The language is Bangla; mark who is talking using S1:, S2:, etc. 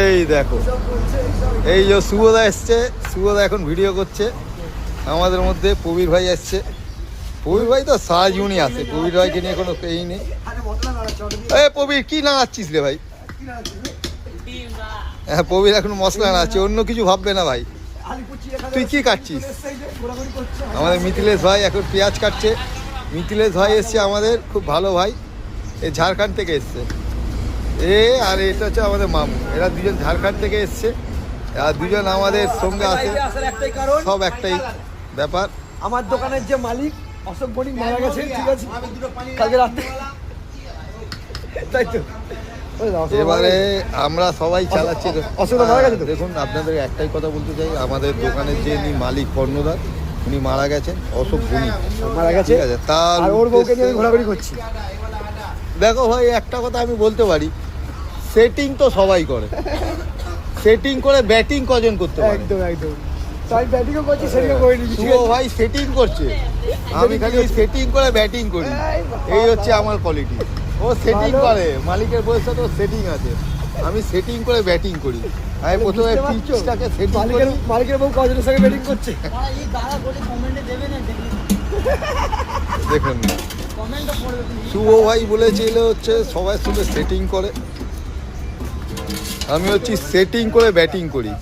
S1: এই দেখো, এই যে শুভদা এসছে, শুভদা এখন ভিডিও করছে। আমাদের মধ্যে প্রবীর ভাই আসছে। প্রবীর ভাই তো সারাজীবনই আসে, প্রবীর ভাইকে নিয়ে কোনো এই নেই। এই প্রবীর কি নাড়াচ্ছিস রে ভাই? হ্যাঁ, প্রবীর এখন মশলা নাড়াচ্ছে, অন্য কিছু ভাববে না ভাই। তুই কি কাটছিস? আমাদের মিথিলেশ ভাই এখন পেঁয়াজ কাটছে। মিথিলেশ ভাই এসছে আমাদের, খুব ভালো ভাই, এই ঝাড়খণ্ড থেকে এসছে। আর এটা হচ্ছে আমাদের মামু, এরা দুজন ঝাড়খণ্ড থেকে এসছে। আর দুজন আমাদের সঙ্গে আছে, সব একটাই ব্যাপার।
S2: আমার দোকানের যে মালিক অশোক বণিক মারা গেছে, ঠিক আছে, কালকে রাতে, তাই তো।
S1: এবারে আমরা সবাই চালাচ্ছি। দেখুন, আপনাদের একটাই কথা বলতে চাই, আমাদের দোকানের যে মালিক কর্ণধার, উনি মারা গেছেন, অশোক বণিক
S2: মারা গেছে।
S1: ঠিক আছে, তার
S2: ওর বউকে নিয়ে আমি ঘোরাঘুরি করছি।
S1: দেখো ভাই, একটা কথা আমি বলতে পারি, সেটিং তো সবাই করে, সেটিং করে ব্যাটিং কজন করতে পারে?
S2: একদম একদম, তাই ব্যাটিংও করছি, সেটিংও করে নিচ্ছি।
S1: শুভ ভাই সেটিং করছে, আমি খালি সেটিং করে ব্যাটিং করি, এই হচ্ছে আমার কোয়ালিটি। ও সেটিং করে, মালিকের বয়সে তো সেটিং আছে, আমি সেটিং করে ব্যাটিং করি। আমি প্রথমে পিচটাকে সেটিং করি।
S2: মালিকের বউ কজনের সঙ্গে ব্যাটিং করছে
S1: দেখুন, শুভ ভাই বলেছিল হচ্ছে সবাই সঙ্গে সেটিং করে, আমি হচ্ছি সেটিং করে ব্যাটিং করি।